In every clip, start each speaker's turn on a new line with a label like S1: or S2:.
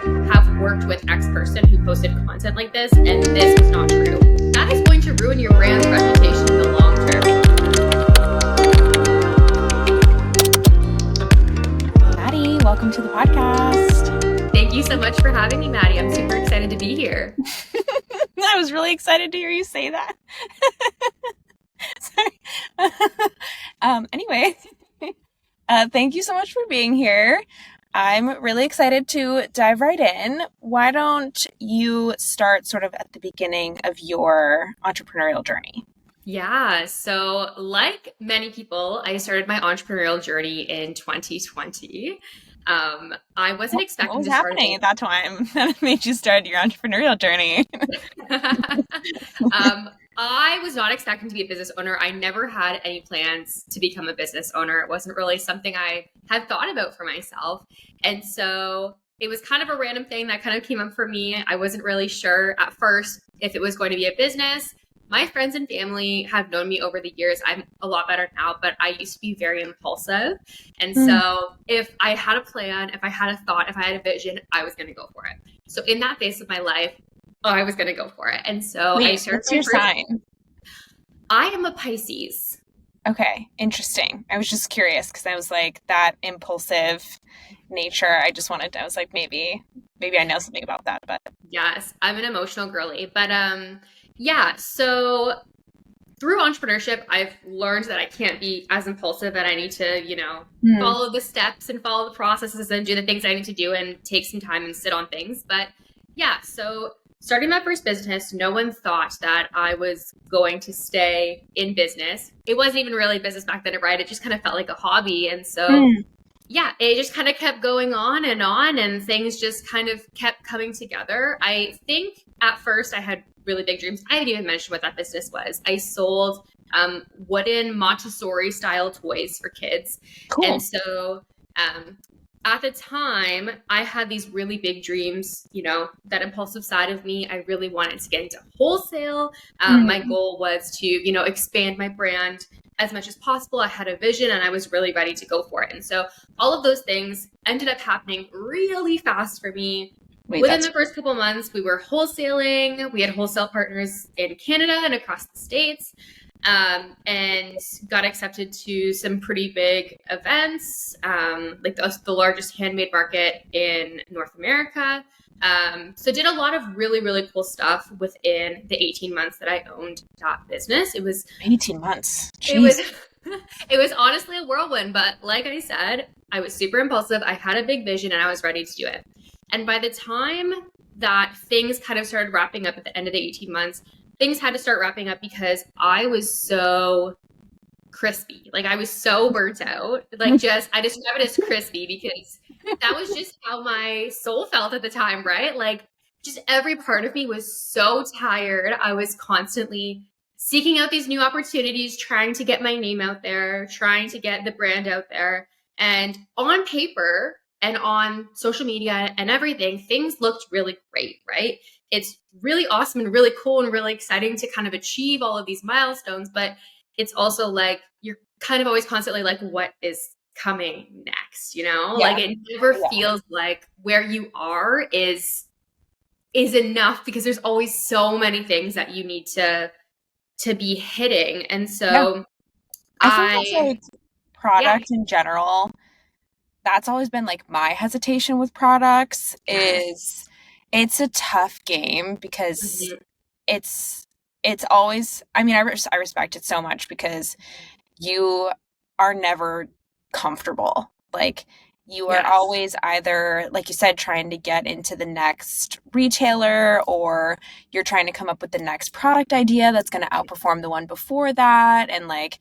S1: have worked with X person who posted content like this, and this was not true. That is going to ruin your brand's reputation in the long term.
S2: Maddie, welcome to the podcast.
S1: Thank you so much for having me, Maddie. I'm super excited to be here.
S2: I was really excited to hear you say that. Sorry. Anyway, thank you so much for being here. I'm really excited to dive right in. Why don't you start sort of at the beginning of your entrepreneurial journey?
S1: Yeah, so like many people, I started my entrepreneurial journey in 2020. I wasn't expecting
S2: what was
S1: to
S2: happening at that time that made you start your entrepreneurial journey?
S1: I was not expecting to be a business owner. I never had any plans to become a business owner. It wasn't really something I had thought about for myself. And so it was kind of a random thing that kind of came up for me. I wasn't really sure at first if it was going to be a business. My friends and family have known me over the years. I'm a lot better now, but I used to be very impulsive. And so if I had a plan, if I had a thought, if I had a vision, I was going to go for it. So in that phase of my life, I was going to go for it. And so I started.
S2: What's your sign?
S1: I am a Pisces.
S2: Okay, interesting. I was just curious because I was like, that impulsive nature. I was like, maybe I know something about that. But
S1: yes, I'm an emotional girly. But yeah, so through entrepreneurship, I've learned that I can't be as impulsive, and I need to, follow the steps and follow the processes and do the things I need to do and take some time and sit on things. But yeah, so starting my first business, no one thought that I was going to stay in business. It wasn't even really business back then, right? It just kind of felt like a hobby. And so, yeah, it just kind of kept going on, and things just kind of kept coming together. I think at first I had really big dreams. I didn't even mention what that business was. I sold wooden Montessori style toys for kids.
S2: cool.
S1: And so at the time, I had these really big dreams, that impulsive side of me. I really wanted to get into wholesale. My goal was to, expand my brand as much as possible. I had a vision and I was really ready to go for it. And so all of those things ended up happening really fast for me. Within the first couple of months, we were wholesaling. We had wholesale partners in Canada and across the States. And got accepted to some pretty big events, like the largest handmade market in North America. So did a lot of really, really cool stuff within the 18 months that I owned that business. It was
S2: 18 months. Jeez.
S1: It was honestly a whirlwind, but like I said, I was super impulsive. I had a big vision and I was ready to do it. And by the time that things kind of started wrapping up at the end of the 18 months, things had to start wrapping up because I was so crispy. Like I was so burnt out. I describe it as crispy because that was just how my soul felt at the time, right? Like just every part of me was so tired. I was constantly seeking out these new opportunities, trying to get my name out there, trying to get the brand out there. And on paper and on social media and everything, things looked really great, right? It's really awesome and really cool and really exciting to kind of achieve all of these milestones, but it's also like you're kind of always constantly like, what is coming next? Like it never feels like where you are is enough because there's always so many things that you need to be hitting. And so
S2: I think also product in general, that's always been like my hesitation with products is it's a tough game because it's always, I mean, I respect it so much because you are never comfortable. Like you are always either, like you said, trying to get into the next retailer or you're trying to come up with the next product idea that's going to outperform the one before that. And like,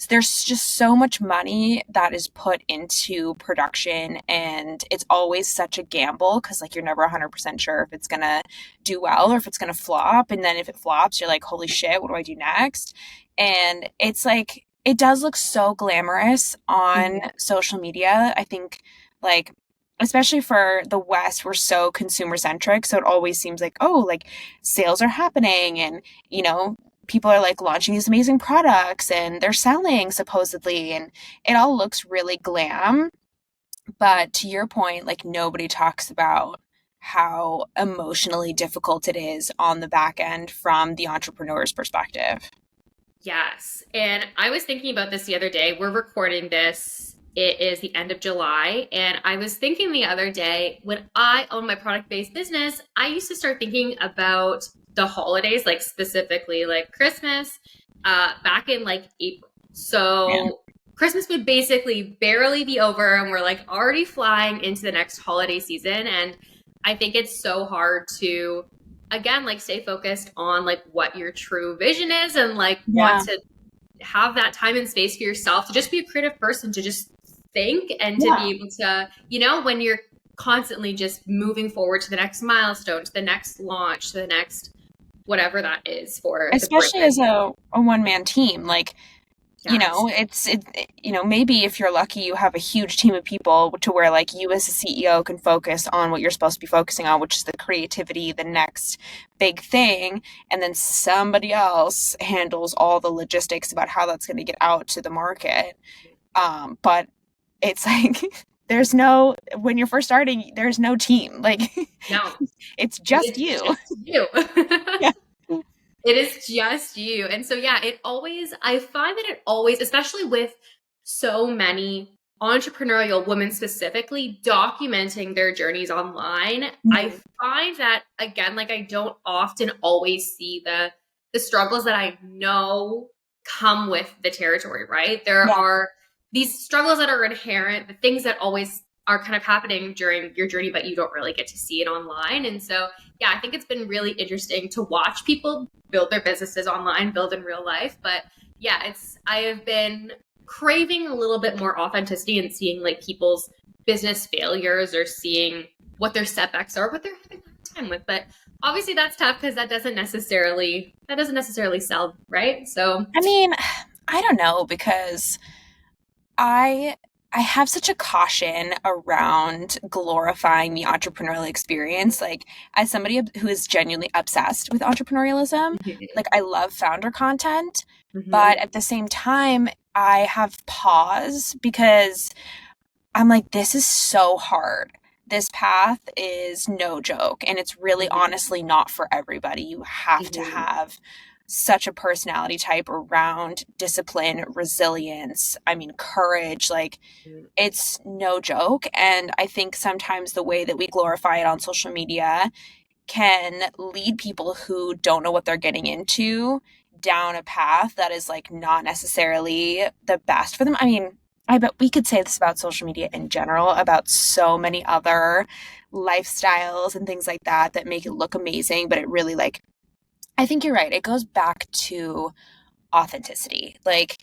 S2: there's just so much money that is put into production and it's always such a gamble because like you're never 100% sure if it's going to do well or if it's going to flop. And then if it flops, you're like, holy shit, what do I do next? And it's like, it does look so glamorous on social media. I think like, especially for the West, we're so consumer centric. So it always seems like, oh, like sales are happening and, people are like launching these amazing products and they're selling supposedly. And it all looks really glam. But to your point, like nobody talks about how emotionally difficult it is on the back end from the entrepreneur's perspective.
S1: Yes. And I was thinking about this the other day. We're recording this. It is the end of July. And I was thinking the other day, when I owned my product-based business, I used to start thinking about the holidays, like specifically like Christmas, back in like April. So Christmas would basically barely be over and we're like already flying into the next holiday season. And I think it's so hard to, again, like stay focused on like what your true vision is and like want to have that time and space for yourself to just be a creative person, to just think and to be able to, you know, when you're constantly just moving forward to the next milestone, to the next launch, to the next whatever that is for,
S2: especially as a one-man team, like, you know, you know, maybe if you're lucky, you have a huge team of people to where like you as a CEO can focus on what you're supposed to be focusing on, which is the creativity, the next big thing. And then somebody else handles all the logistics about how that's going to get out to the market. But it's like, when you're first starting, there's no team. Like,
S1: no,
S2: it's just you.
S1: Just you.
S2: Yeah.
S1: It is just you. And so, yeah, I find that it always, especially with so many entrepreneurial women specifically documenting their journeys online, I find that, again, like I don't often always see the struggles that I know come with the territory, right? There are these struggles that are inherent, the things that always are kind of happening during your journey, but you don't really get to see it online. And so, yeah, I think it's been really interesting to watch people build their businesses online, build in real life. But yeah, I have been craving a little bit more authenticity and seeing like people's business failures or seeing what their setbacks are, what they're having a hard time with. But obviously that's tough because that doesn't necessarily sell, right? So
S2: I mean, I don't know, because I have such a caution around glorifying the entrepreneurial experience. Like, as somebody who is genuinely obsessed with entrepreneurialism, like I love founder content, but at the same time, I have pause because I'm like, this is so hard. This path is no joke, and it's really honestly not for everybody. You have to have such a personality type around discipline, resilience, courage. Like, it's no joke. And I think sometimes the way that we glorify it on social media can lead people who don't know what they're getting into down a path that is like not necessarily the best for them. I mean, I bet we could say this about social media in general, about so many other lifestyles and things like that make it look amazing, but it really, like, I think you're right. It goes back to authenticity. Like,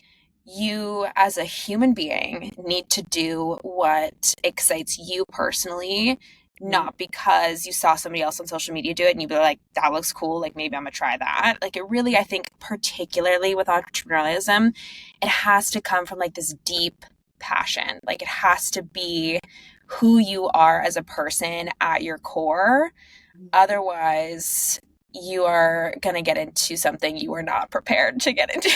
S2: you as a human being need to do what excites you personally, not because you saw somebody else on social media do it and you be like, that looks cool, like maybe I'm gonna try that. Like, it really, I think, particularly with entrepreneurialism, it has to come from like this deep passion. Like, it has to be who you are as a person at your core. Otherwise, you are going to get into something you were not prepared to get into.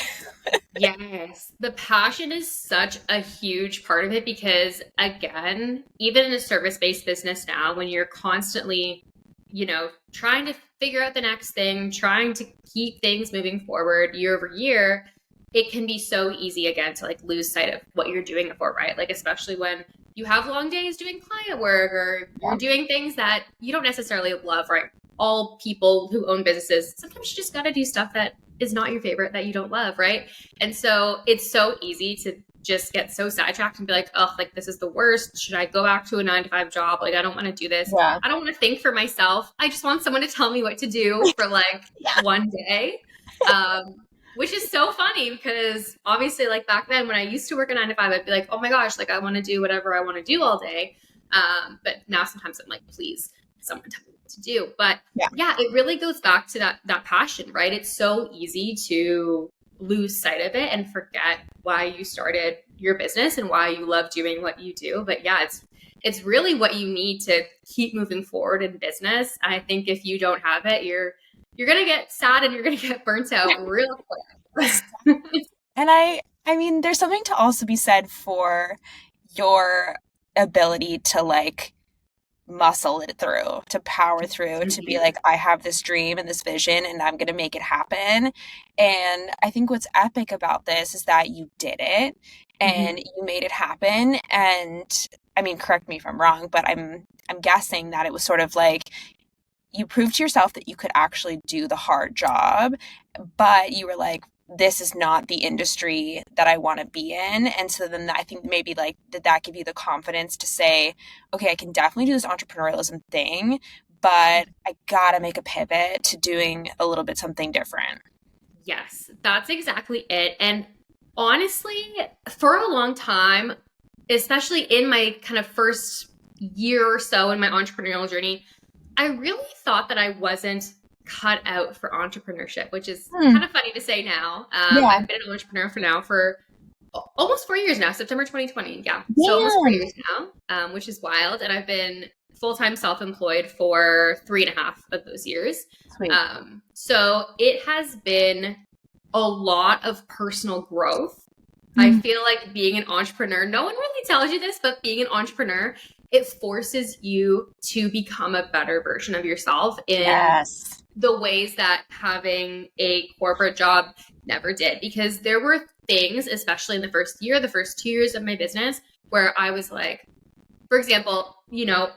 S1: Yes, the passion is such a huge part of it because, again, even in a service-based business now, when you're constantly, you know, trying to figure out the next thing, trying to keep things moving forward year over year, it can be so easy, again, to like lose sight of what you're doing it for, right? Like, especially when you have long days doing client work or you're doing things that you don't necessarily love, right? All people who own businesses, sometimes you just got to do stuff that is not your favorite, that you don't love, right? And so it's so easy to just get so sidetracked and be like, oh, like this is the worst. Should I go back to a 9-to-5 job? Like, I don't want to do this. I don't want to think for myself. I just want someone to tell me what to do for like one day. Which is so funny because obviously, like back then when I used to work a 9-to-5, I'd be like, oh my gosh, like I want to do whatever I want to do all day. But now sometimes I'm like, please, someone tell me what to do. But yeah, it really goes back to that passion, right? It's so easy to lose sight of it and forget why you started your business and why you love doing what you do. But yeah, it's really what you need to keep moving forward in business. I think if you don't have it, you're going to get sad and you're going to get burnt out real quick.
S2: And I mean, there's something to also be said for your ability to like muscle it through, to power through, to be like, I have this dream and this vision and I'm going to make it happen. And I think what's epic about this is that you did it and you made it happen. And I mean, correct me if I'm wrong, but I'm guessing that it was sort of like you proved to yourself that you could actually do the hard job, but you were like, this is not the industry that I want to be in. And so then I think maybe like, did that give you the confidence to say, okay, I can definitely do this entrepreneurialism thing, but I gotta make a pivot to doing a little bit something different?
S1: Yes, that's exactly it. And honestly, for a long time, especially in my kind of first year or so in my entrepreneurial journey, I really thought that I wasn't cut out for entrepreneurship, which is kind of funny to say now. I've been an entrepreneur for almost 4 years now, September 2020. Yeah. So almost 4 years now, which is wild. And I've been full-time self-employed for 3.5 of those years. So it has been a lot of personal growth. I feel like being an entrepreneur, no one really tells you this, but being an entrepreneur, it forces you to become a better version of yourself in the ways that having a corporate job never did. Because there were things, especially in the first 2 years of my business, where I was like, for example,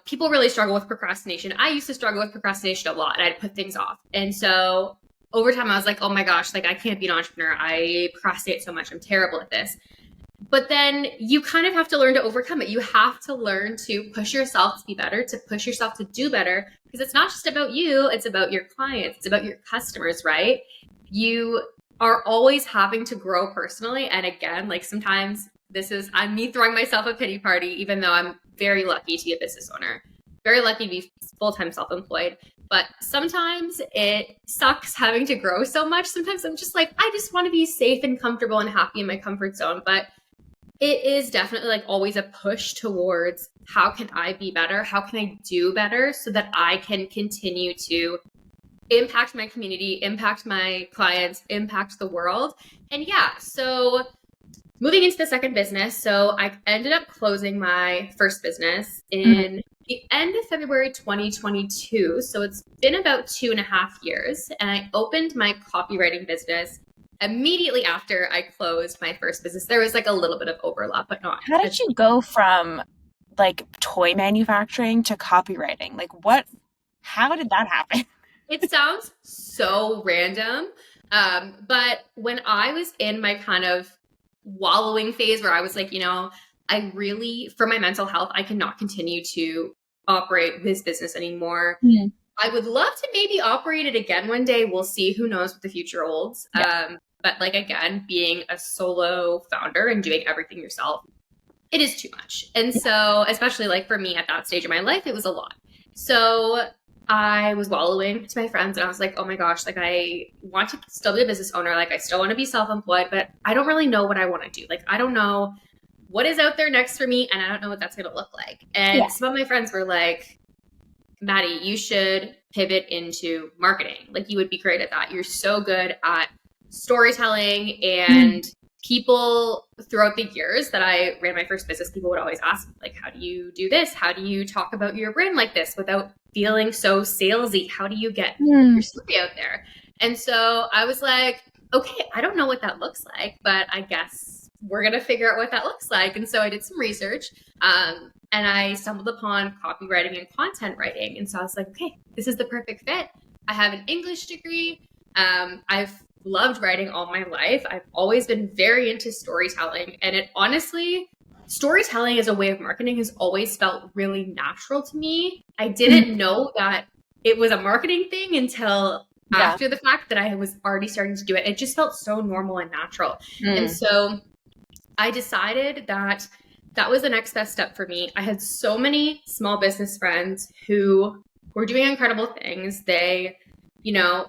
S1: people really struggle with procrastination. I used to struggle with procrastination a lot, and I'd put things off. And so over time, I was like, oh my gosh, like I can't be an entrepreneur. I procrastinate so much. I'm terrible at this. But then you kind of have to learn to overcome it. You have to learn to push yourself to be better, to push yourself to do better, because it's not just about you. It's about your clients. It's about your customers, right? You are always having to grow personally. And again, like sometimes I'm me throwing myself a pity party, even though I'm very lucky to be a business owner, very lucky to be full-time self-employed. But sometimes it sucks having to grow so much. Sometimes I'm just like, I just want to be safe and comfortable and happy in my comfort zone. But it is definitely like always a push towards how can I be better? How can I do better so that I can continue to impact my community, impact my clients, impact the world? And yeah, so moving into the second business. So I ended up closing my first business in the end of February 2022. So it's been about 2.5 years. And I opened my copywriting business immediately after I closed my first business. There was like a little bit of overlap, but not.
S2: How did you go from like toy manufacturing to copywriting? Like how did that happen?
S1: It sounds so random. But when I was in my kind of wallowing phase where I was like, I really, for my mental health, I cannot continue to operate this business anymore. I would love to maybe operate it again one day. We'll see. Who knows what the future holds. But like, again, being a solo founder and doing everything yourself, it is too much. And so, especially like for me at that stage of my life, it was a lot. So I was wallowing to my friends and I was like, oh my gosh, like I want to still be a business owner. Like I still want to be self-employed, but I don't really know what I want to do. Like, I don't know what is out there next for me. And I don't know what that's going to look like. And some of my friends were like, Maddie, you should pivot into marketing. Like you would be great at that. You're so good at storytelling. And people throughout the years that I ran my first business, people would always ask me, like, how do you do this? How do you talk about your brand like this without feeling so salesy? How do you get your story out there? And so I was like, okay, I don't know what that looks like, but I guess we're going to figure out what that looks like. And so I did some research. And I stumbled upon copywriting and content writing. And so I was like, okay, this is the perfect fit. I have an English degree. I've loved writing all my life. I've always been very into storytelling. And it honestly, storytelling as a way of marketing has always felt really natural to me. I didn't know that it was a marketing thing until after the fact that I was already starting to do it. It just felt so normal and natural. And so I decided that that was the next best step for me. I had so many small business friends who were doing incredible things. They,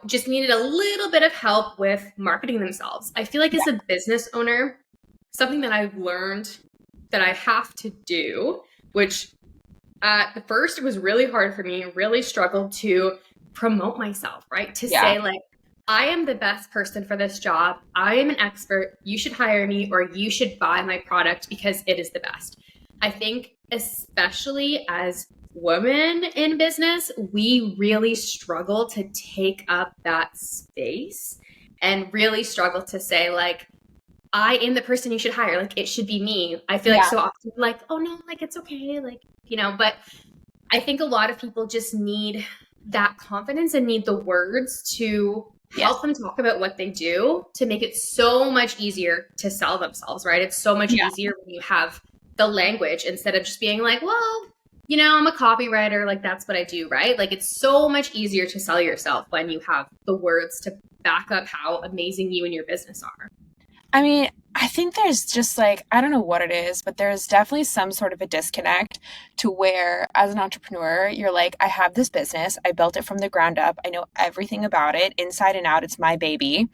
S1: just needed a little bit of help with marketing themselves. I feel like as a business owner, something that I've learned that I have to do, which at the first it was really hard for me, really struggled to promote myself, right? To say like, I am the best person for this job. I am an expert. You should hire me or you should buy my product because it is the best. I think especially as women in business, we really struggle to take up that space and really struggle to say like, I am the person you should hire. Like it should be me. I feel like so often like, oh no, like it's okay. Like, but I think a lot of people just need that confidence and need the words to help them talk about what they do to make it so much easier to sell themselves, right? It's so much easier when you have the language instead of just being like, well, I'm a copywriter, like that's what I do, right? Like it's so much easier to sell yourself when you have the words to back up how amazing you and your business are.
S2: I mean, I think there's just like, I don't know what it is, but there's definitely some sort of a disconnect to where as an entrepreneur, you're like, I have this business. I built it from the ground up. I know everything about it inside and out. It's my baby.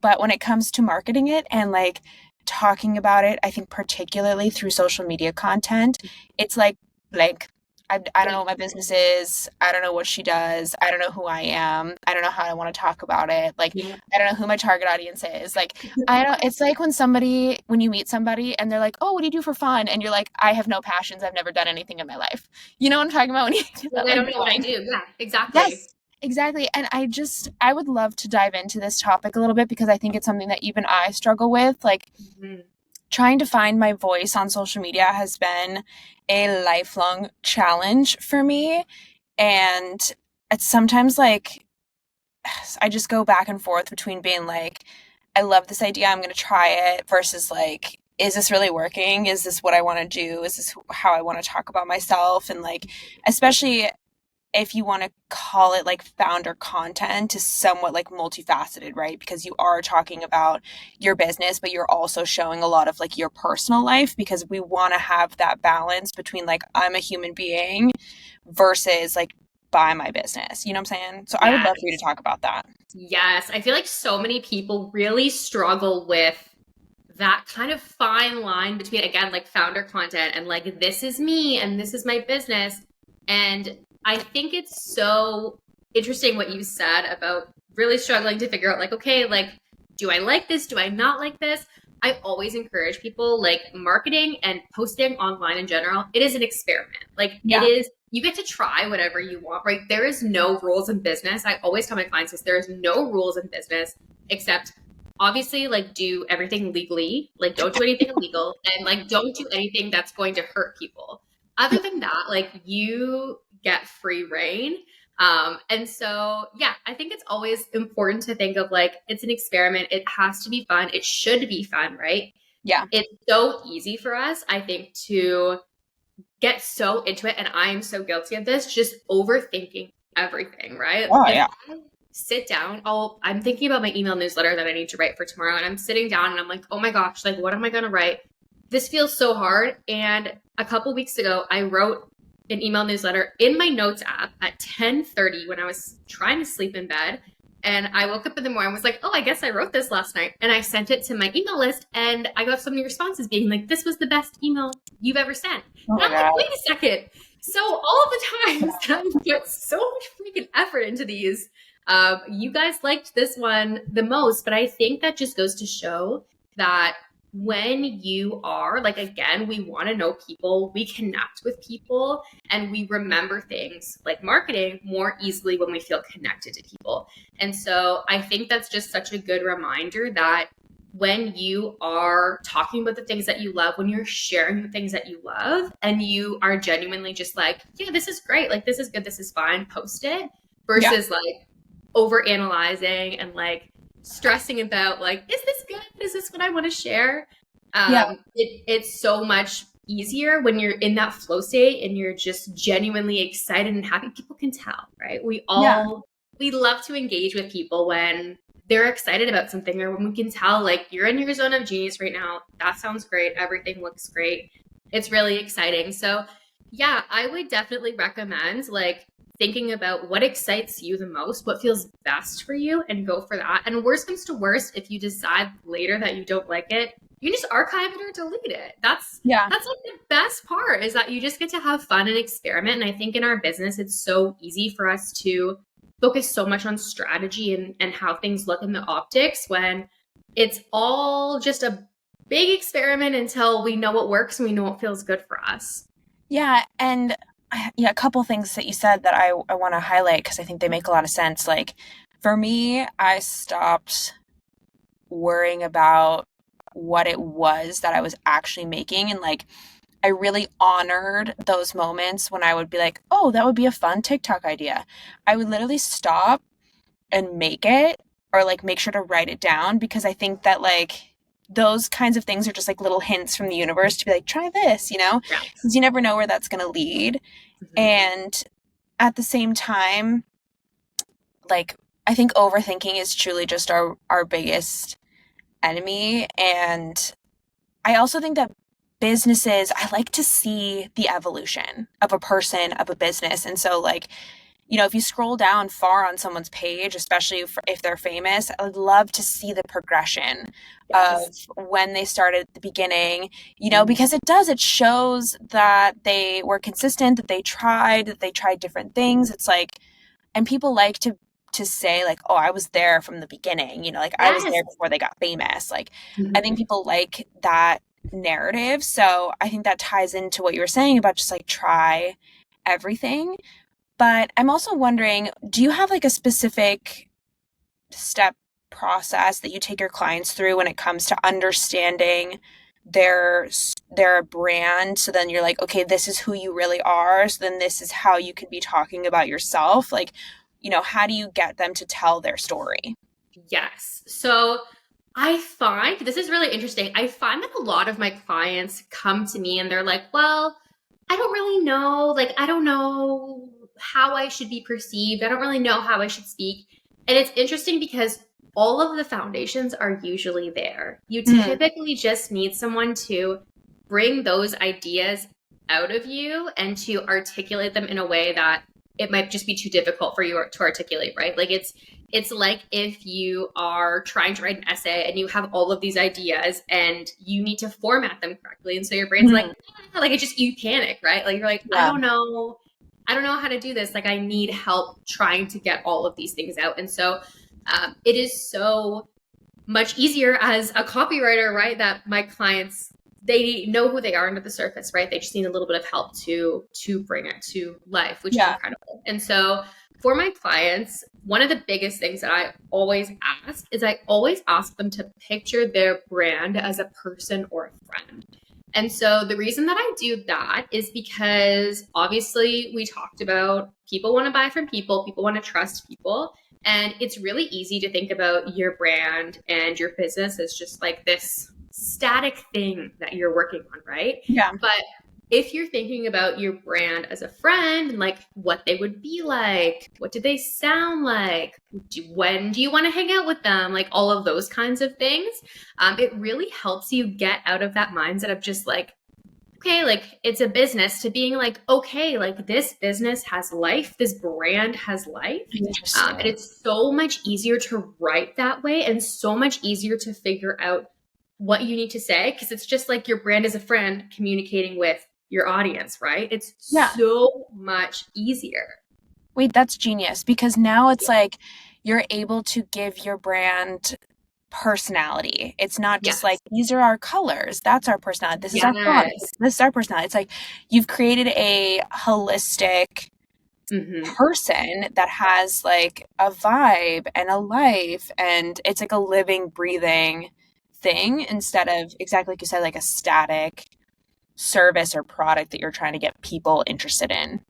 S2: But when it comes to marketing it and like talking about it, I think particularly through social media content, it's like blank. I don't know what my business is. I don't know what she does. I don't know who I am. I don't know how I want to talk about it. Like, I don't know who my target audience is. Like, it's like when you meet somebody and they're like, oh, what do you do for fun? And you're like, I have no passions. I've never done anything in my life. You know what I'm talking about? When you do that,
S1: I don't know what I do. Yeah, exactly.
S2: Yes, exactly. And I would love to dive into this topic a little bit because I think it's something that even I struggle with. Like, trying to find my voice on social media has been a lifelong challenge for me. And it's sometimes like, I just go back and forth between being like, I love this idea, I'm going to try it, versus like, is this really working? Is this what I want to do? Is this how I want to talk about myself? And like, especially if you want to call it like founder content, is somewhat like multifaceted, right? Because you are talking about your business, but you're also showing a lot of like your personal life, because we want to have that balance between like, I'm a human being versus like, buy my business. You know what I'm saying? So I would love for you to talk about that.
S1: Yes. I feel like so many people really struggle with that kind of fine line between, again, like founder content and like, this is me and this is my business. And I think it's so interesting what you said about really struggling to figure out like, okay, like, do I like this? Do I not like this? I always encourage people, like, marketing and posting online in general, it is an experiment. Like it is, you get to try whatever you want, right? There is no rules in business. I always tell my clients this, there is no rules in business except obviously like do everything legally, like don't do anything illegal, and like don't do anything that's going to hurt people. Other than that, like you get free reign. And so, yeah, I think it's always important to think of like, it's an experiment. It has to be fun. It should be fun, right?
S2: Yeah.
S1: It's so easy for us, I think, to get so into it. And I am so guilty of this, just overthinking everything, right?
S2: Oh, yeah.
S1: I sit down, I'm thinking about my email newsletter that I need to write for tomorrow. And I'm sitting down and I'm like, oh my gosh, like, what am I going to write? This feels so hard. And a couple weeks ago, I wrote an email newsletter in my notes app at 10:30 when I was trying to sleep in bed. And I woke up in the morning and was like, oh, I guess I wrote this last night. And I sent it to my email list and I got so many responses being like, this was the best email you've ever sent. And I'm like, wait a second. So all of the times that I put so much freaking effort into these, you guys liked this one the most. But I think that just goes to show that when you are like, again, we want to know people, we connect with people, and we remember things like marketing more easily when we feel connected to people. And so I think that's just such a good reminder that when you are talking about the things that you love, when you're sharing the things that you love, and you are genuinely just like, yeah, this is great, like this is good, this is fine, post it, versus like over analyzing and like stressing about like, is this good? Is this what I want to share? It's so much easier when you're in that flow state and you're just genuinely excited and happy. People can tell, right? We love to engage with people when they're excited about something, or when we can tell like, you're in your zone of genius right now. That sounds great. Everything looks great. It's really exciting. So yeah, I would definitely recommend like thinking about what excites you the most, what feels best for you, and go for that. And worst comes to worst, if you decide later that you don't like it, you just archive it or delete it. That's like the best part, is that you just get to have fun and experiment. And I think in our business, it's so easy for us to focus so much on strategy and how things look in the optics, when it's all just a big experiment until we know what works and we know what feels good for us.
S2: Yeah, and yeah, a couple things that you said that I want to highlight because I think they make a lot of sense. Like for me, I stopped worrying about what it was that I was actually making, and like I really honored those moments when I would be like, "Oh, that would be a fun TikTok idea." I would literally stop and make it, or like make sure to write it down, because I think that like those kinds of things are just like little hints from the universe to be like, try this, you know,
S1: Yes.
S2: because you never know where that's going to lead.
S1: Mhm.
S2: And at the same time, like I think overthinking is truly just our biggest enemy. And I also think that businesses, I like to see the evolution of a person, of a business. And so like, you know, if you scroll down far on someone's page, especially if they're famous, I would love to see the progression of
S1: Yes.
S2: when they started at the beginning, you know,
S1: Mhm.
S2: because it shows that they were consistent, that they tried different things. It's like, and people like to say like, oh, I was there from the beginning, you know, like I was
S1: Yes.
S2: there before they got famous. Like I think
S1: Mhm.
S2: people like that narrative. So I think that ties into what you were saying about just like try everything. But I'm also wondering, do you have like a specific step process that you take your clients through when it comes to understanding their brand? So then you're like, okay, this is who you really are. So then this is how you can be talking about yourself. Like, you know, how do you get them to tell their story?
S1: Yes. So I find this is really interesting. I find that a lot of my clients come to me and they're like, well, I don't really know. Like, I don't know how I should be perceived. I don't really know how I should speak. And it's interesting because all of the foundations are usually there. You
S2: Mm,
S1: typically just need someone to bring those ideas out of you and to articulate them in a way that it might just be too difficult for you to articulate, right? Like it's like if you are trying to write an essay and you have all of these ideas and you need to format them correctly. And so your brain's like,
S2: mm,
S1: "Ah," like it just, you panic, right? Like you're like, I
S2: yeah.
S1: don't know. I don't know how to do this. Like I need help trying to get all of these things out. And so it is so much easier as a copywriter, right? That my clients, they know who they are under the surface, right? They just need a little bit of help to bring it to life, which is
S2: Yeah.
S1: incredible. And so for my clients, one of the biggest things that I always ask is I always ask them to picture their brand as a person or a friend. And so the reason that I do that is because obviously we talked about people want to buy from people, people want to trust people. And it's really easy to think about your brand and your business as just like this static thing that you're working on, right?
S2: Yeah.
S1: But if you're thinking about your brand as a friend and like what they would be like, what do they sound like, when do you want to hang out with them, like all of those kinds of things, it really helps you get out of that mindset of just like, okay, like it's a business to being like, okay, like this business has life, this brand has life. And
S2: Interesting.
S1: it's so much easier to write that way and so much easier to figure out what you need to say because it's just like your brand as a friend communicating with your audience, right? It's
S2: Yeah.
S1: so much easier.
S2: Wait, that's genius, because now it's
S1: Yeah.
S2: like you're able to give your brand personality. It's not just like
S1: Yes.
S2: these are our colors, that's our personality. This is our font.
S1: Yes.
S2: This is our personality. It's like you've created a holistic
S1: Hmm.
S2: person that has like a vibe and a life, and it's like a living, breathing thing instead of exactly like you said, like a static service or product that you're trying to get people interested in.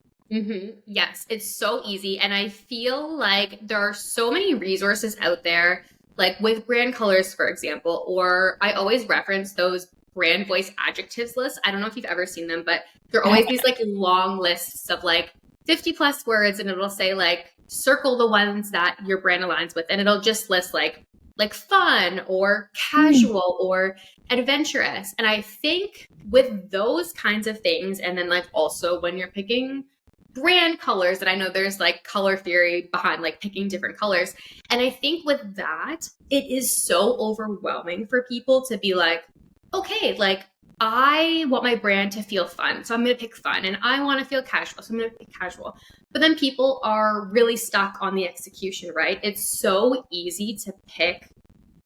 S1: Yes, it's so easy. And I feel like there are so many resources out there, like with brand colors, for example, or I always reference those brand voice adjectives lists. I don't know if you've ever seen them, but they're
S2: I
S1: always these like long lists of like 50 plus words, and it'll say like circle the ones that your brand aligns with. And it'll just list like fun or
S2: haven't.
S1: casual or adventurous. And I think with those kinds of things, and then like also when you're picking brand colors, and I know there's like color theory behind like picking different colors. And I think with that, it is so overwhelming for people to be like, okay, like I want my brand to feel fun. So I'm going to pick fun. And I want to feel casual. So I'm going to pick casual. But then people are really stuck on the execution, right? It's so easy to pick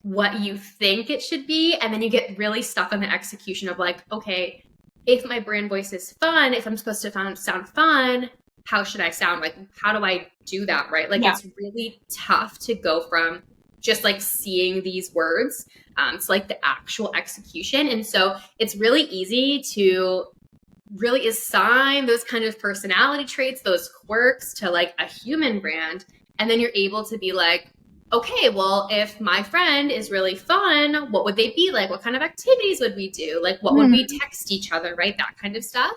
S1: what you think it should be, and then you get really stuck on the execution of like, okay, if my brand voice is fun, if I'm supposed to sound fun, how should I sound? Like, how do I do that, right? Like, it's really tough to go from just like seeing these words to like the actual execution. And so it's really easy to really assign those kind of personality traits, those quirks to like a human brand. And then you're able to be like, okay, well, if my friend is really fun, what would they be like? What kind of activities would we do? Like, what would we text each other, right? That kind of stuff.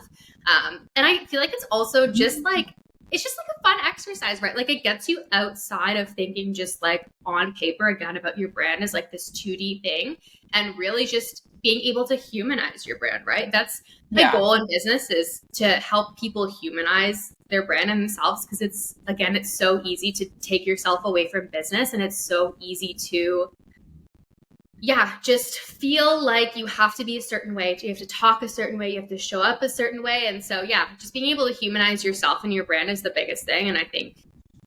S1: And I feel like it's also just like, it's just like a fun exercise, right? Like it gets you outside of thinking just like on paper again about your brand as like this 2D thing, and really just being able to humanize your brand, right? That's my goal in business, is to help people humanize their brand and themselves, because it's, again, it's so easy to take yourself away from business, and it's so easy to just feel like you have to be a certain way, you have to talk a certain way, you have to show up a certain way. And so just being able to humanize yourself and your brand is the biggest thing. And I think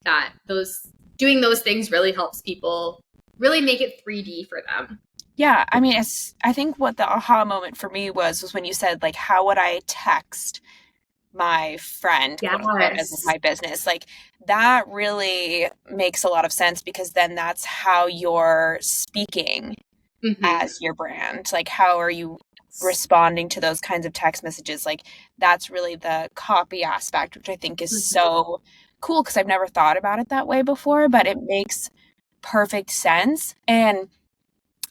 S1: that doing those things really helps people really make it 3D for them.
S2: Yeah, I mean, I think what the aha moment for me was when you said, like, how would I text my friend, quote unquote, as my business? Like, that really makes a lot of sense, because then that's how you're speaking as your brand. Like, how are you responding to those kinds of text messages? Like, that's really the copy aspect, which I think is so cool, because I've never thought about it that way before, but it makes perfect sense. And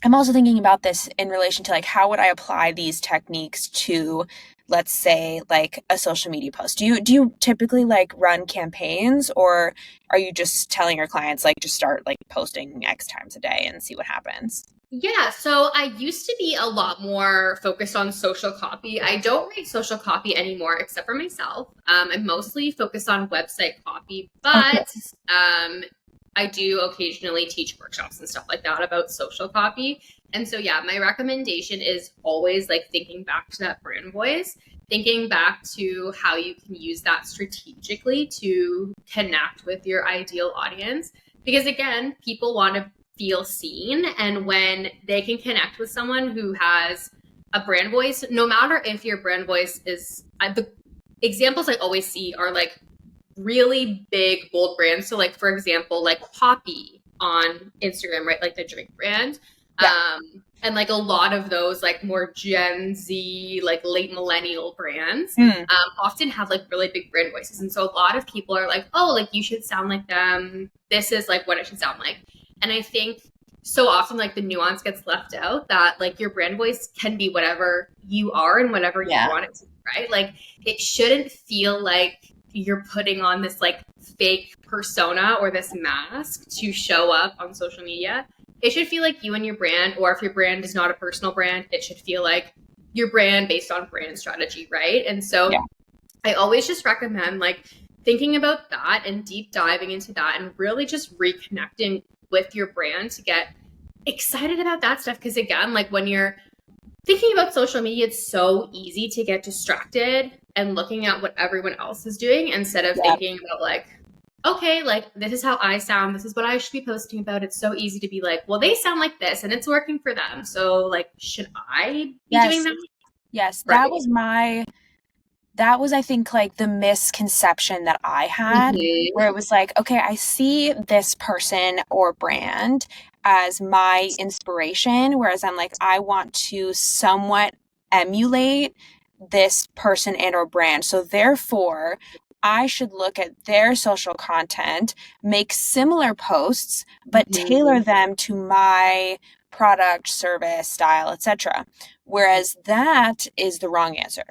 S2: I'm also thinking about this in relation to like, how would I apply these techniques to, let's say, like a social media post? Do you typically like run campaigns, or are you just telling your clients like just start like posting X times a day and see what happens?
S1: Yeah, so I used to be a lot more focused on social copy. I don't write social copy anymore, except for myself. I'm mostly focused on website copy, but I do occasionally teach workshops and stuff like that about social copy. And so, my recommendation is always like thinking back to that brand voice, thinking back to how you can use that strategically to connect with your ideal audience. Because again, people want to feel seen. And when they can connect with someone who has a brand voice, no matter if your brand voice is, the examples I always see are like really big, bold brands. So like, for example, like Poppy on Instagram, right? Like the drink brand. And like a lot of those like more Gen Z, like late millennial brands often have like really big brand voices. And so a lot of people are like, oh, like you should sound like them. This is like what it should sound like. And I think so often like the nuance gets left out, that like your brand voice can be whatever you are and whatever you want it to be, right? Like it shouldn't feel like you're putting on this like fake persona or this mask to show up on social media. It should feel like you and your brand, or if your brand is not a personal brand, it should feel like your brand based on brand strategy, right? And so I always just recommend like thinking about that and deep diving into that and really just reconnecting with your brand to get excited about that stuff. Because again, like when you're thinking about social media, it's so easy to get distracted and looking at what everyone else is doing instead of thinking about like, okay, like this is how I sound, this is what I should be posting about. It's so easy to be like, well, they sound like this and it's working for them, so like, should I be doing that?
S2: Yes, right. That was, I think, like the misconception that I had, where it was like, okay, I see this person or brand as my inspiration, whereas I'm like, I want to somewhat emulate this person and or brand. So therefore, I should look at their social content, make similar posts, but tailor them to my product, service, style, etc. Whereas that is the wrong answer.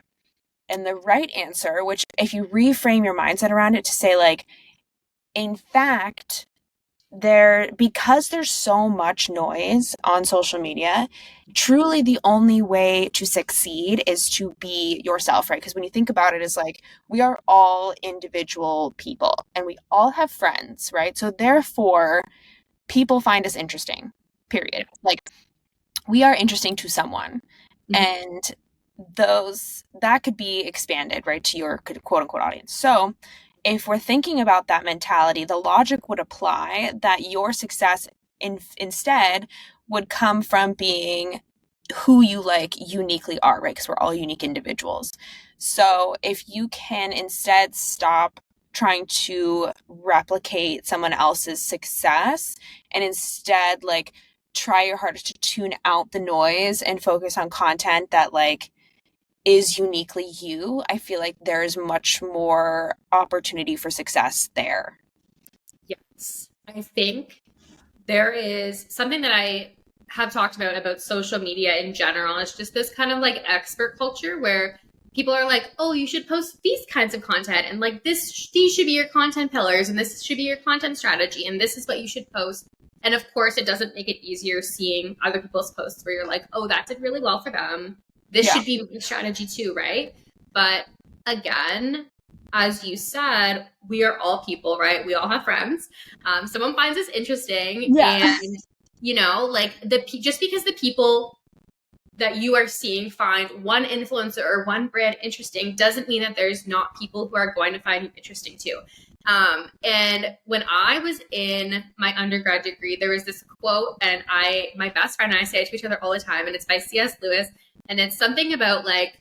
S2: And the right answer, which if you reframe your mindset around it to say like, in fact, because there's so much noise on social media, truly the only way to succeed is to be yourself, right? Because when you think about it, it's like we are all individual people and we all have friends, right? So therefore, people find us interesting, period. Like we are interesting to someone. And that could be expanded, right, to your quote unquote audience. So if we're thinking about that mentality, the logic would apply that your success instead would come from being who you like uniquely are, right? Because we're all unique individuals. So if you can instead stop trying to replicate someone else's success and instead like try your hardest to tune out the noise and focus on content that like is uniquely you, I feel like there's much more opportunity for success there.
S1: Yes. I think there is something that I have talked about social media in general. It's just this kind of like expert culture where people are like, oh, you should post these kinds of content, and like these should be your content pillars, and this should be your content strategy, and this is what you should post. And of course, it doesn't make it easier seeing other people's posts where you're like, oh, that did really well for them. This should be my strategy too, right? But again, as you said, we are all people, right? We all have friends. Someone finds us interesting, and you know, like just because the people that you are seeing find one influencer or one brand interesting doesn't mean that there's not people who are going to find you interesting too. And when I was in my undergrad degree, there was this quote, and my best friend and I say it to each other all the time, and it's by C.S. Lewis, and it's something about like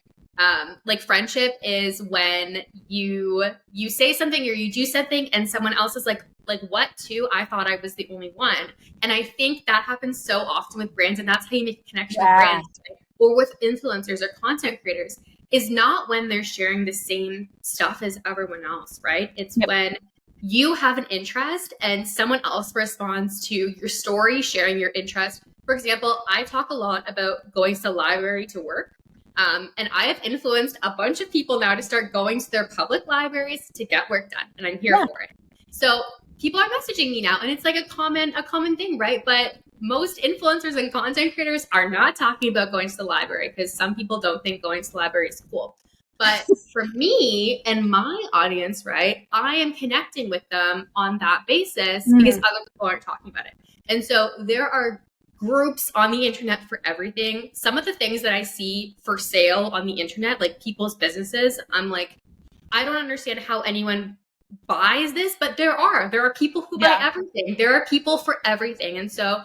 S1: friendship is when you say something or you do something and someone else is like what too? I thought I was the only one. And I think that happens so often with brands, and that's how you make a connection with brands, right? Or with influencers or content creators, is not when they're sharing the same stuff as everyone else, right? It's when you have an interest and someone else responds to your story, sharing your interest. For example, I talk a lot about going to the library to work. And I have influenced a bunch of people now to start going to their public libraries to get work done. And I'm here for it. So people are messaging me now, and it's like a common thing, right? But most influencers and content creators are not talking about going to the library because some people don't think going to the library is cool. But for me and my audience, right, I am connecting with them on that basis because other people aren't talking about it. And so there are groups on the internet for everything. Some of the things that I see for sale on the internet, like people's businesses, I'm like, I don't understand how anyone buys this, but there are people who buy everything. There are people for everything. And so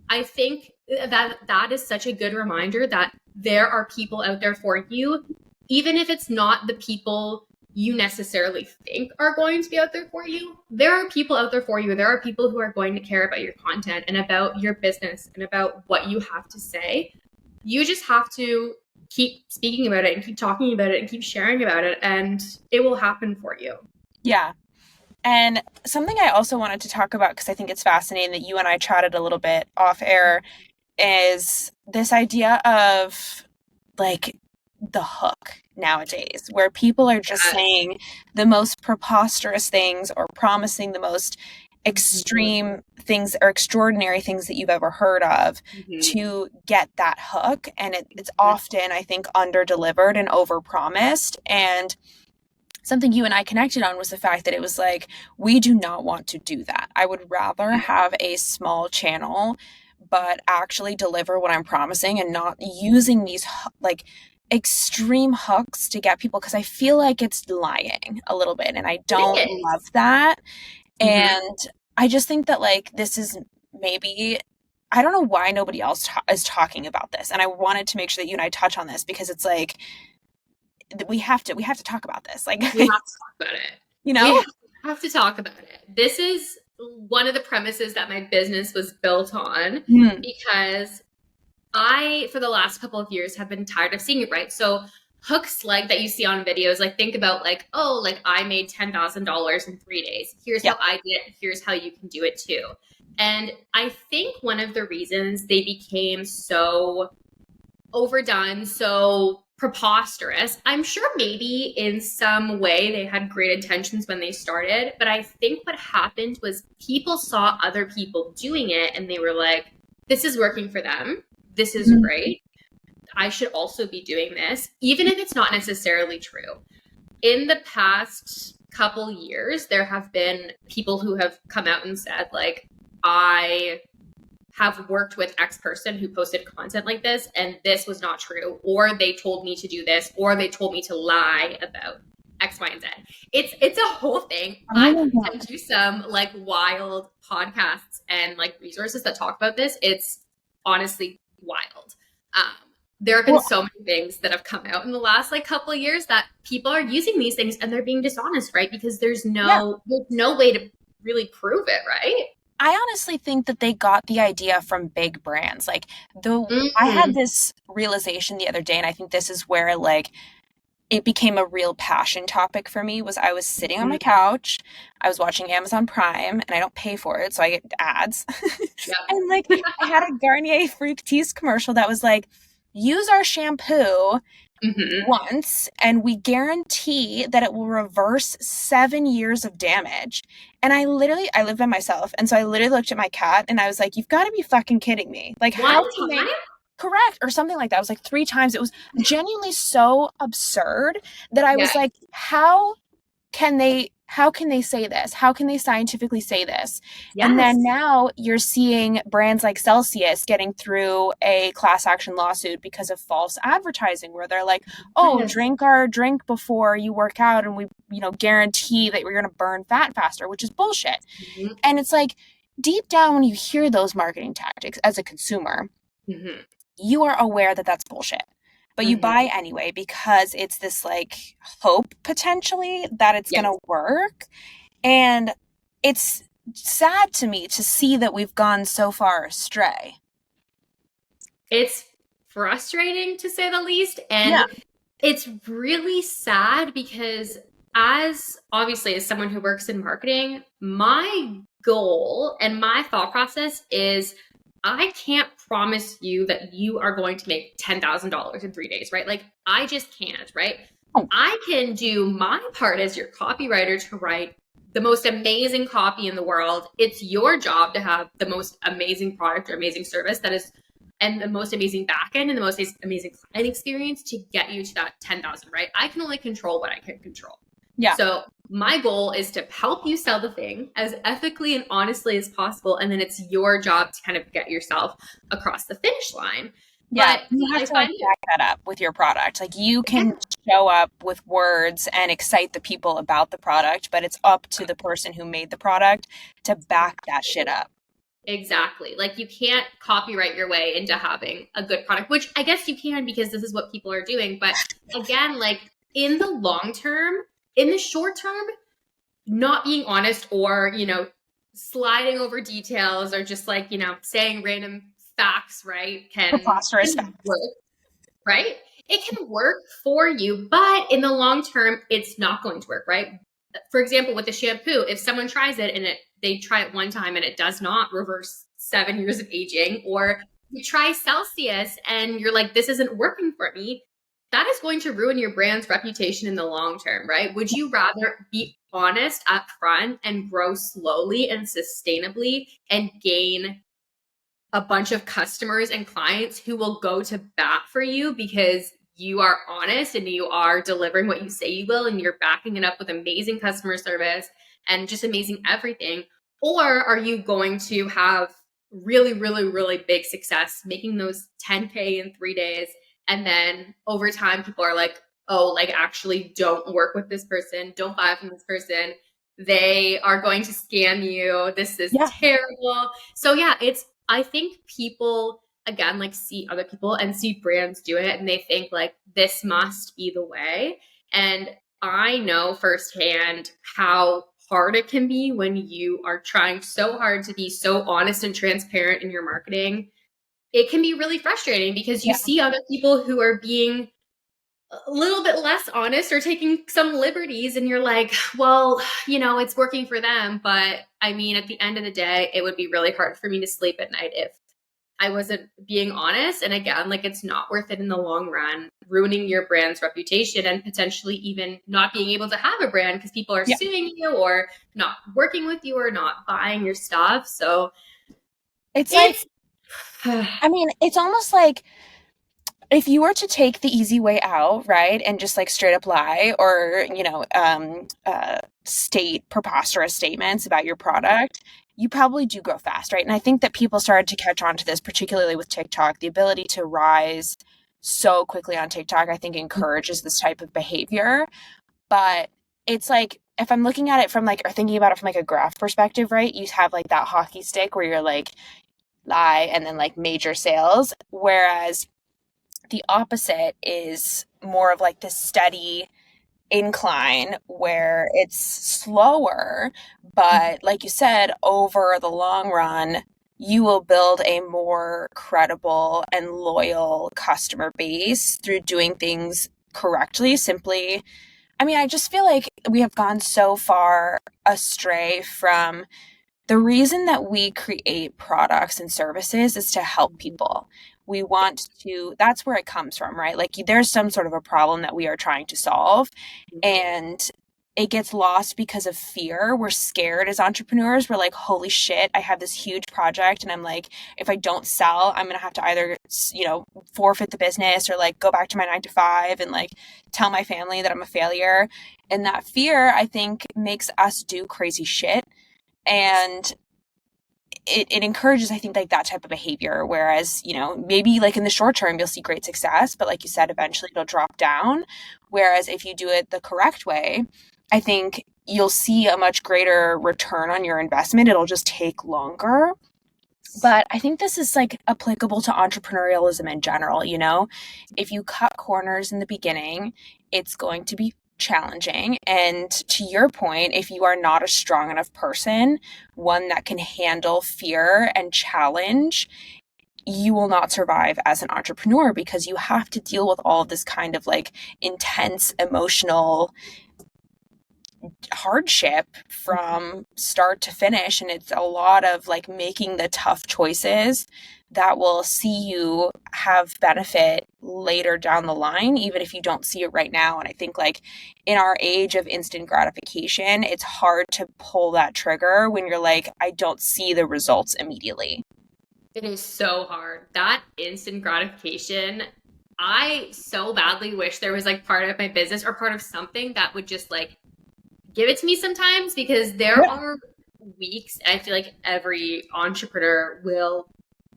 S1: I think that is such a good reminder that there are people out there for you, even if it's not the people you necessarily think are going to be out there for you. There are people out there for you. There are people who are going to care about your content and about your business and about what you have to say. You just have to keep speaking about it and keep talking about it and keep sharing about it, and it will happen for you.
S2: Yeah. And something I also wanted to talk about, because I think it's fascinating that you and I chatted a little bit off air, is this idea of like the hook nowadays, where people are just saying the most preposterous things or promising the most extreme things or extraordinary things that you've ever heard of to get that hook. And it's often, I think, under-delivered and over-promised. And something you and I connected on was the fact that it was like, we do not want to do that. I would rather have a small channel, but actually deliver what I'm promising and not using these like extreme hooks to get people, because I feel like it's lying a little bit and I don't love that. And I just think that like this is maybe, I don't know why nobody else is talking about this. And I wanted to make sure that you and I touch on this because it's like, we have to talk about this. Like, we have to
S1: talk about it.
S2: You know,
S1: we have to talk about it. This is one of the premises that my business was built on because I, for the last couple of years, have been tired of seeing it, right? So hooks like that you see on videos, like think about like, oh, like I made $10,000 in 3 days. Here's how I did it. Here's how you can do it too. And I think one of the reasons they became so overdone, so preposterous, I'm sure maybe in some way they had great intentions when they started, but I think what happened was people saw other people doing it and they were like, this is working for them. This is great. I should also be doing this, even if it's not necessarily true. In the past couple years, there have been people who have come out and said, like, I have worked with X person who posted content like this, and this was not true, or they told me to do this, or they told me to lie about X, Y, and Z. It's a whole thing. I can do some like wild podcasts and like resources that talk about this. It's honestly wild. There have been so many things that have come out in the last like couple of years that people are using these things and they're being dishonest, right? Because there's no way to really prove it, right?
S2: I honestly think that they got the idea from big brands. Like, I had this realization the other day, and I think this is where like it became a real passion topic for me. Was I was sitting on my couch, I was watching Amazon Prime, and I don't pay for it, so I get ads. And like I had a Garnier Fructis commercial that was like, use our shampoo once and we guarantee that it will reverse 7 years of damage. And I live by myself, and so I literally looked at my cat and I was like, you've got to be fucking kidding me. Like, how can they correct or something like that? It was like 3 times. It was genuinely so absurd that I was like, how can they say this? How can they scientifically say this? Yes. And then now you're seeing brands like Celsius getting through a class action lawsuit because of false advertising, where they're like, oh, drink our drink before you work out and we, guarantee that you're going to burn fat faster, which is bullshit. And it's like, deep down, when you hear those marketing tactics as a consumer, you are aware that that's bullshit. But you buy anyway because it's this like hope potentially that it's going to work. And it's sad to me to see that we've gone so far astray.
S1: It's frustrating to say the least. And it's really sad because as someone who works in marketing, my goal and my thought process is I can't promise you that you are going to make $10,000 in 3 days, right? Like, I just can't, right? I can do my part as your copywriter to write the most amazing copy in the world. It's your job to have the most amazing product or amazing service and the most amazing backend and the most amazing client experience to get you to that 10,000, right? I can only control what I can control. Yeah. So my goal is to help you sell the thing as ethically and honestly as possible. And then it's your job to kind of get yourself across the finish line.
S2: Yeah. But you have to back that up with your product. Like, you can show up with words and excite the people about the product, but it's up to the person who made the product to back that shit up.
S1: Exactly. Like, you can't copyright your way into having a good product, which I guess you can because this is what people are doing. But again, like, in the long term, in the short term, not being honest or, sliding over details or just like, saying random facts, right, can work, right? It can work for you, but in the long term, it's not going to work, right? For example, with the shampoo, if someone tries it and they try it one time and it does not reverse 7 years of aging, or you try Celsius and you're like, this isn't working for me, that is going to ruin your brand's reputation in the long term, right? Would you rather be honest up front and grow slowly and sustainably and gain a bunch of customers and clients who will go to bat for you because you are honest and you are delivering what you say you will and you're backing it up with amazing customer service and just amazing everything? Or are you going to have really, really, really big success making those 10K in 3 days? And then over time, people are like, oh, like, actually don't work with this person. Don't buy from this person. They are going to scam you. This is terrible. So I think people, again, like, see other people and see brands do it. And they think like, this must be the way. And I know firsthand how hard it can be when you are trying so hard to be so honest and transparent in your marketing. It can be really frustrating because you see other people who are being a little bit less honest or taking some liberties and you're like, well, it's working for them. But I mean, at the end of the day, it would be really hard for me to sleep at night if I wasn't being honest. And again, like, it's not worth it in the long run, ruining your brand's reputation and potentially even not being able to have a brand because people are suing you or not working with you or not buying your stuff. So
S2: it's like, I mean, it's almost like if you were to take the easy way out, right, and just like straight up lie or, state preposterous statements about your product, you probably do grow fast, right? And I think that people started to catch on to this, particularly with TikTok. The ability to rise so quickly on TikTok, I think, encourages this type of behavior. But it's like, if I'm looking at it from like, or thinking about it from like a graph perspective, right, you have like that hockey stick where you're like, lie and then like major sales. Whereas the opposite is more of like this steady incline where it's slower, but like you said, over the long run, you will build a more credible and loyal customer base through doing things correctly. Simply, I mean, I just feel like we have gone so far astray from the reason that we create products and services is to help people. We want to, that's where it comes from, right? Like there's some sort of a problem that we are trying to solve, and it gets lost because of fear. We're scared as entrepreneurs. We're like, holy shit, I have this huge project. And I'm like, if I don't sell, I'm going to have to either, forfeit the business or like go back to my 9 to 5 and like tell my family that I'm a failure. And that fear, I think, makes us do crazy shit. And it encourages, I think, like that type of behavior. Whereas, maybe like in the short term, you'll see great success, but like you said, eventually it'll drop down. Whereas if you do it the correct way, I think you'll see a much greater return on your investment. It'll just take longer. But I think this is like applicable to entrepreneurialism in general. If you cut corners in the beginning, it's going to be challenging. And to your point, if you are not a strong enough person, one that can handle fear and challenge, you will not survive as an entrepreneur because you have to deal with all of this kind of like intense emotional hardship from start to finish. And it's a lot of like making the tough choices that will see you have benefit later down the line, even if you don't see it right now. And I think like in our age of instant gratification, it's hard to pull that trigger when you're like, I don't see the results immediately.
S1: It is so hard. That instant gratification, I so badly wish there was like part of my business or part of something that would just like give it to me sometimes, because there are weeks, I feel like every entrepreneur will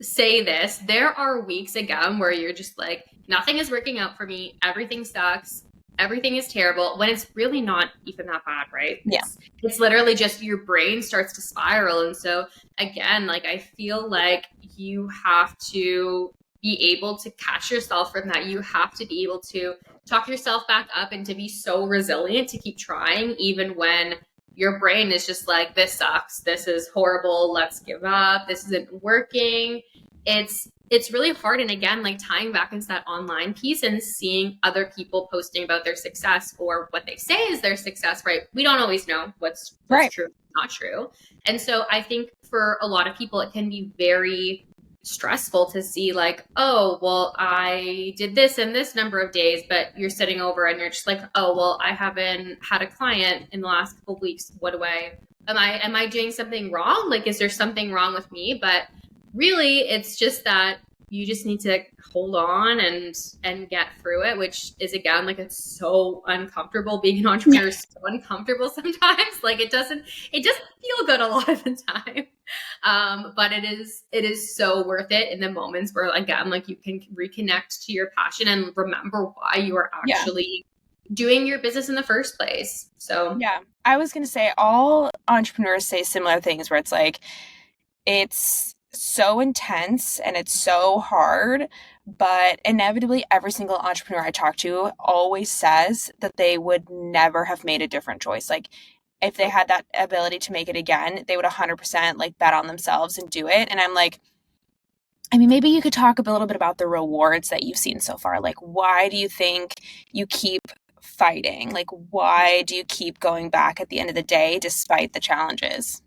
S1: say this, there are weeks again where you're just like, nothing is working out for me, everything sucks, everything is terrible, when it's really not even that bad, right?
S2: Yeah.
S1: It's literally just your brain starts to spiral. And so again, like I feel like you have to be able to catch yourself from that. You have to be able to talk yourself back up and to be so resilient to keep trying, even when your brain is just like, this sucks, this is horrible, let's give up, this isn't working. It's really hard. And again, like tying back into that online piece and seeing other people posting about their success or what they say is their success, right? We don't always know what's
S2: right.
S1: True, not true. And so I think for a lot of people, it can be very stressful to see like, oh, well, I did this in this number of days, but you're sitting over and you're just like, oh, well, I haven't had a client in the last couple of weeks. What do am I doing something wrong? Like, is there something wrong with me? But really, it's just that you just need to hold on and get through it, which is, again, like, it's so uncomfortable. Being an entrepreneur is so uncomfortable sometimes. Like, it doesn't feel good a lot of the time. But it is so worth it in the moments where, again, like, you can reconnect to your passion and remember why you are actually doing your business in the first place. So
S2: yeah, I was going to say all entrepreneurs say similar things where it's like, it's so intense and it's so hard, but inevitably every single entrepreneur I talk to always says that they would never have made a different choice. Like if they had that ability to make it again, they would 100% like bet on themselves and do it. And I'm like, I mean, maybe you could talk a little bit about the rewards that you've seen so far. Like, why do you think you keep fighting? Like, why do you keep going back at the end of the day despite the challenges?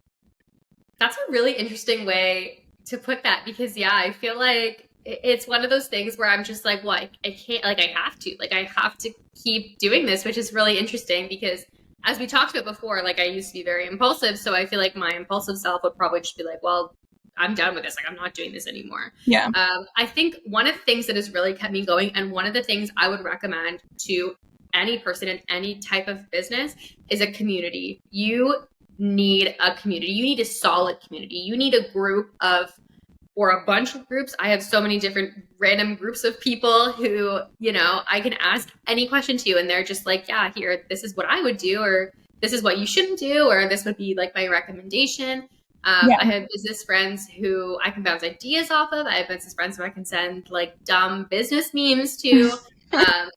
S1: That's a really interesting way to put that, because I feel like it's one of those things where I'm just like, well, I can't, like, I have to keep doing this, which is really interesting because as we talked about before, like I used to be very impulsive. So I feel like my impulsive self would probably just be like, well, I'm done with this. Like, I'm not doing this anymore.
S2: Yeah.
S1: I think one of the things that has really kept me going, and one of the things I would recommend to any person in any type of business, is a community. You need a community. You need a solid community. You need a group of, or a bunch of groups. I have so many different random groups of people who, I can ask any question to, and they're just like, yeah, here, this is what I would do, or this is what you shouldn't do, or this would be like my recommendation. I have business friends who I can bounce ideas off of. I have business friends who I can send like dumb business memes to.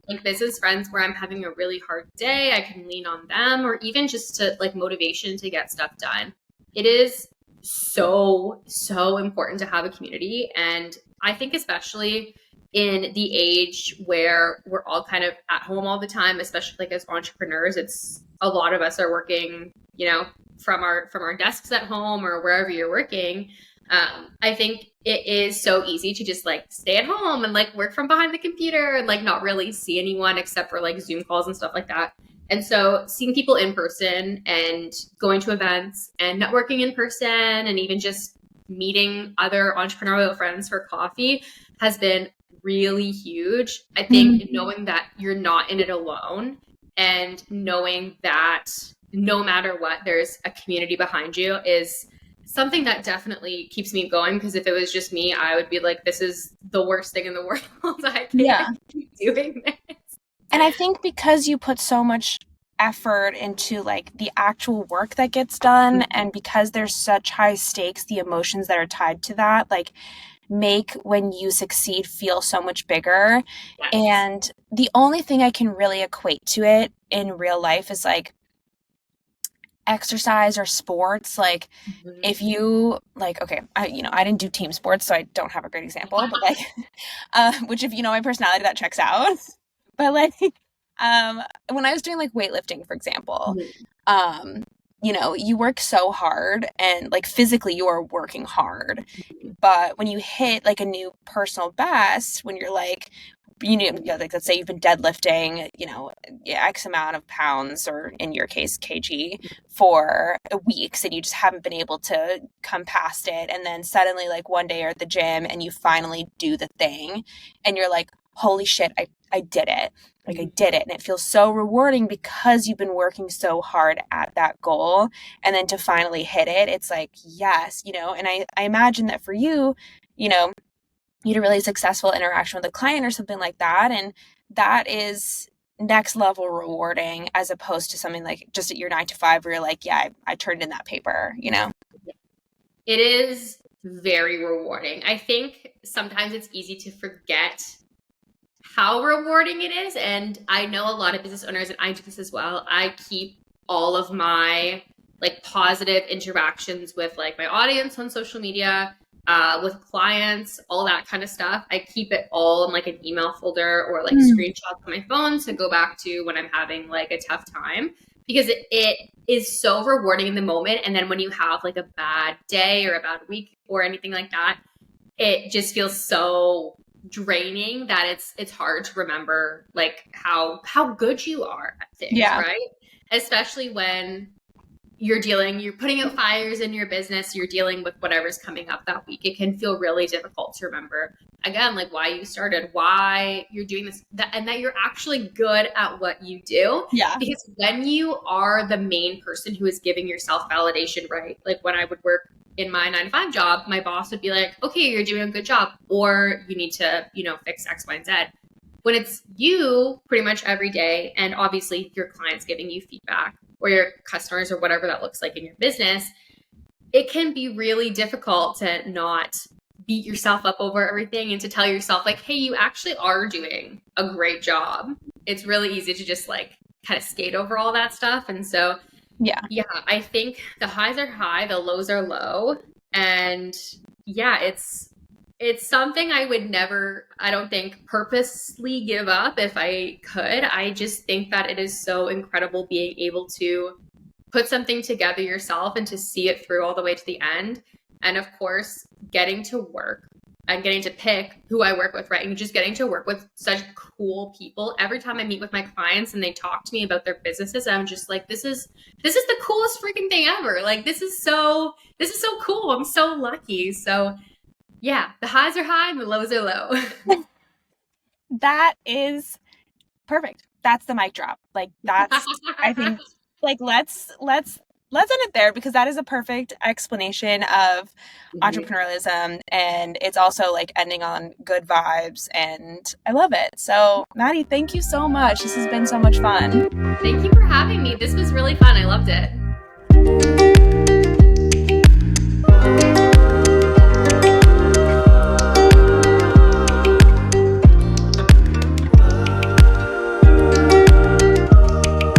S1: Like business friends where I'm having a really hard day, I can lean on them, or even just to like motivation to get stuff done. It is so important to have a community, and I think especially in the age where we're all kind of at home all the time, especially like as entrepreneurs, it's a lot of us are working, you know, from our desks at home or wherever you're working. I think it is so easy to just like stay at home and like work from behind the computer and like not really see anyone except for like Zoom calls and stuff like that. And so seeing people in person and going to events and networking in person and even just meeting other entrepreneurial friends for coffee has been really huge. I think knowing that you're not in it alone and knowing that no matter what, there's a community behind you is something that definitely keeps me going, because if it was just me, I would be like, this is the worst thing in the world. I can't keep doing this.
S2: And I think because you put so much effort into like the actual work that gets done, and because there's such high stakes, the emotions that are tied to that, like make when you succeed feel so much bigger.
S1: Yes.
S2: And the only thing I can really equate to it in real life is like exercise or sports. Like if you like, okay, I didn't do team sports, so I don't have a great example, but like which if you know my personality, that checks out. But like when I was doing like weightlifting, for example, you know, you work so hard and like physically you are working hard, but when you hit like a new personal best, when you're like, you know, like let's say you've been deadlifting, you know, X amount of pounds, or in your case, kg, for weeks, and you just haven't been able to come past it. And then suddenly like one day you're at the gym and you finally do the thing and you're like, holy shit, I did it. Like I did it. And it feels so rewarding because you've been working so hard at that goal. And then to finally hit it, it's like, yes, you know, and I imagine that for you, you know, you had a really successful interaction with a client or something like that. And that is next level rewarding, as opposed to something like just at your 9 to 5 where you're like, yeah, I turned in that paper, you know?
S1: It is very rewarding. I think sometimes it's easy to forget how rewarding it is. And I know a lot of business owners, and I do this as well. I keep all of my like positive interactions with like my audience on social media, with clients, all that kind of stuff. I keep it all in like an email folder or like screenshots on my phone to go back to when I'm having like a tough time, because it is so rewarding in the moment. And then when you have like a bad day or a bad week or anything like that, it just feels so draining that it's hard to remember like how good you are at things, right? Especially when you're putting out fires in your business, you're dealing with whatever's coming up that week. It can feel really difficult to remember, again, like why you started, why you're doing this, and that you're actually good at what you do.
S2: Yeah.
S1: Because when you are the main person who is giving yourself validation, right? Like when I would work in my 9 to 5 job, my boss would be like, okay, you're doing a good job, or you need to, you know, fix X, Y, and Z. When it's you pretty much every day, and obviously your clients giving you feedback, or your customers, or whatever that looks like in your business, it can be really difficult to not beat yourself up over everything and to tell yourself like, hey, you actually are doing a great job. It's really easy to just like kind of skate over all that stuff. And so yeah, I think the highs are high, the lows are low. And yeah, it's something I would never, I don't think, purposely give up if I could. I just think that it is so incredible being able to put something together yourself and to see it through all the way to the end. And of course, getting to work and getting to pick who I work with, right? And just getting to work with such cool people. Every time I meet with my clients and they talk to me about their businesses, I'm just like, this is the coolest freaking thing ever. Like, this is so cool. I'm so lucky. So yeah, the highs are high and the lows are low.
S2: That is perfect. That's the mic drop. Like that's, I think, like let's end it there, because that is a perfect explanation of entrepreneurialism, and it's also like ending on good vibes, and I love it. So Maddie, thank you so much. This has been so much fun.
S1: Thank you for having me. This was really fun. I loved it.